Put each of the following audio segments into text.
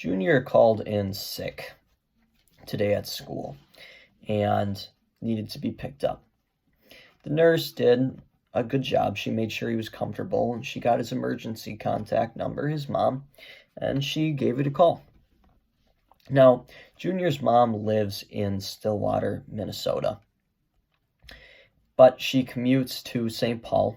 Junior called in sick today at school and needed to be picked up. The nurse did a good job. She made sure he was comfortable, and she got his emergency contact number, his mom, and she gave it a call. Now, Junior's mom lives in Stillwater, Minnesota, but she commutes to St. Paul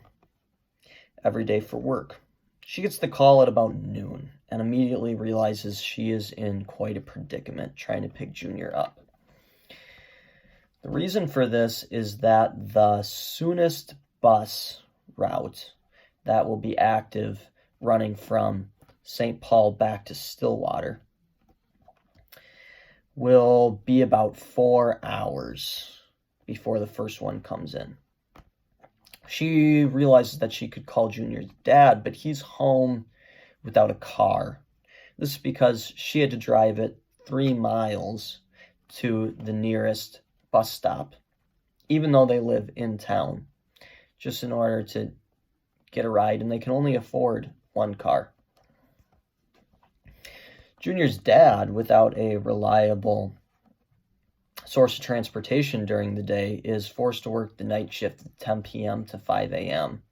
every day for work. She gets the call at about noon and immediately realizes she is in quite a predicament trying to pick Junior up. The reason for this is that the soonest bus route that will be active running from St. Paul back to Stillwater will be about 4 hours before the first one comes in. She realizes that she could call Junior's dad, but he's home without a car. This is because she had to drive it 3 miles to the nearest bus stop, even though they live in town, just in order to get a ride, and they can only afford one car. Junior's dad, without a reliable source of transportation during the day, is forced to work the night shift at 10 p.m. to 5 a.m.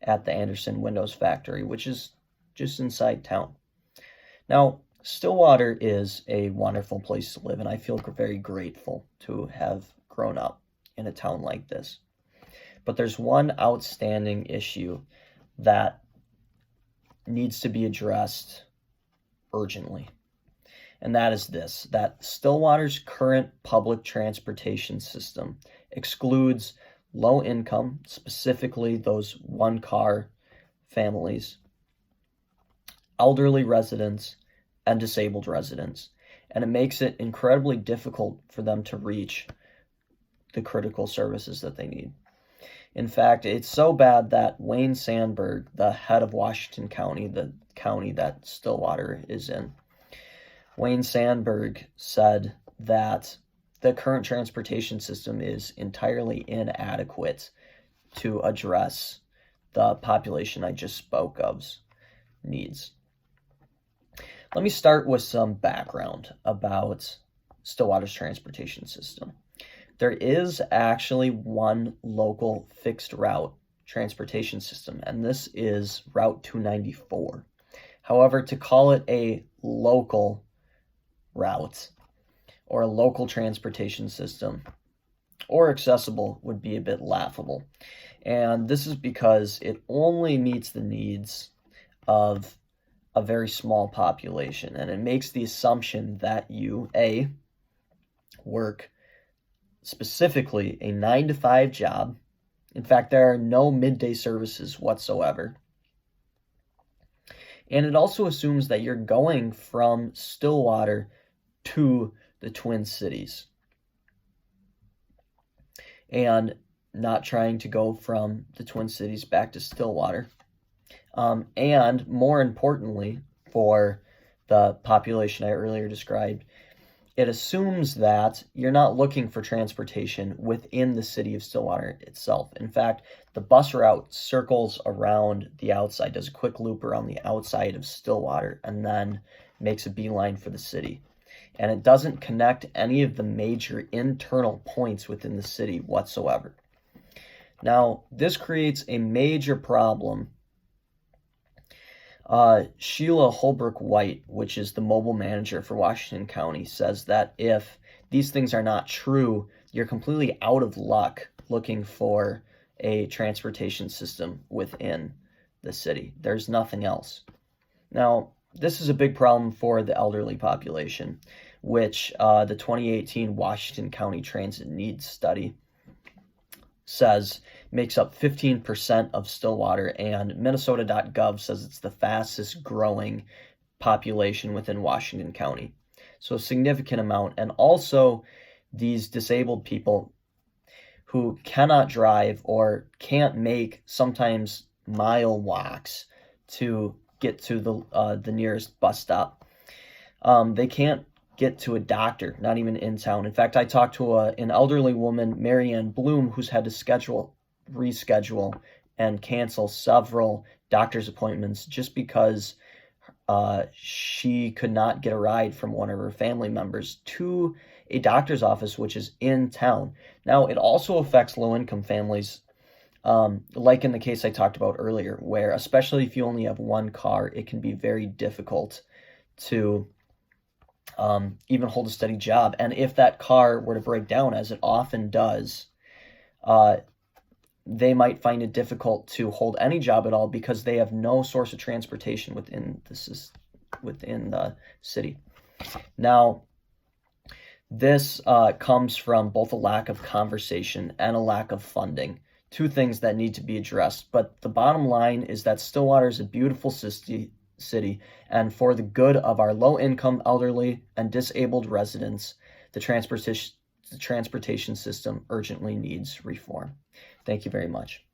at the Andersen Windows Factory, which is just inside town. Now, Stillwater is a wonderful place to live, and I feel very grateful to have grown up in a town like this. But there's one outstanding issue that needs to be addressed urgently. And that is this, that Stillwater's current public transportation system excludes low income, specifically those one-car families, elderly residents, and disabled residents. And it makes it incredibly difficult for them to reach the critical services that they need. In fact, it's so bad that Wayne Sandberg, the head of Washington County, the county that Stillwater is in, Wayne Sandberg said that the current transportation system is entirely inadequate to address the population I just spoke of's needs. Let me start with some background about Stillwater's transportation system. There is actually one local fixed route transportation system, and this is Route 294. However, to call it a local route or a local transportation system or accessible would be a bit laughable. And this is because it only meets the needs of a very small population, and it makes the assumption that you, A, work specifically a 9-to-5 job. In fact, there are no midday services whatsoever. And it also assumes that you're going from Stillwater to the Twin Cities and not trying to go from the Twin Cities back to Stillwater. And more importantly, for the population I earlier described, it assumes that you're not looking for transportation within the city of Stillwater itself. In fact, the bus route circles around the outside, does a quick loop around the outside of Stillwater, and then makes a beeline for the city. And it doesn't connect any of the major internal points within the city whatsoever. Now, this creates a major problem. Sheila Holbrook White, which is the mobile manager for Washington County, says that if these things are not true, you're completely out of luck looking for a transportation system within the city. There's nothing else. Now, this is a big problem for the elderly population, which the 2018 Washington County Transit Needs Study says makes up 15% of Stillwater, and Minnesota.gov says it's the fastest growing population within Washington County. So a significant amount. And also these disabled people who cannot drive or can't make sometimes mile walks to get to the nearest bus stop. They can't get to a doctor, not even in town. In fact, I talked to an elderly woman, Marianne Bloom, who's had to reschedule and cancel several doctor's appointments just because she could not get a ride from one of her family members to a doctor's office, which is in town. Now, it also affects low-income families, like in the case I talked about earlier, where especially if you only have one car, it can be very difficult to even hold a steady job. And if that car were to break down, as it often does, they might find it difficult to hold any job at all because they have no source of transportation within the city. Now, this comes from both a lack of conversation and a lack of funding, two things that need to be addressed. But the bottom line is that Stillwater is a beautiful city, and for the good of our low-income, elderly, and disabled residents, the transportation system urgently needs reform. Thank you very much.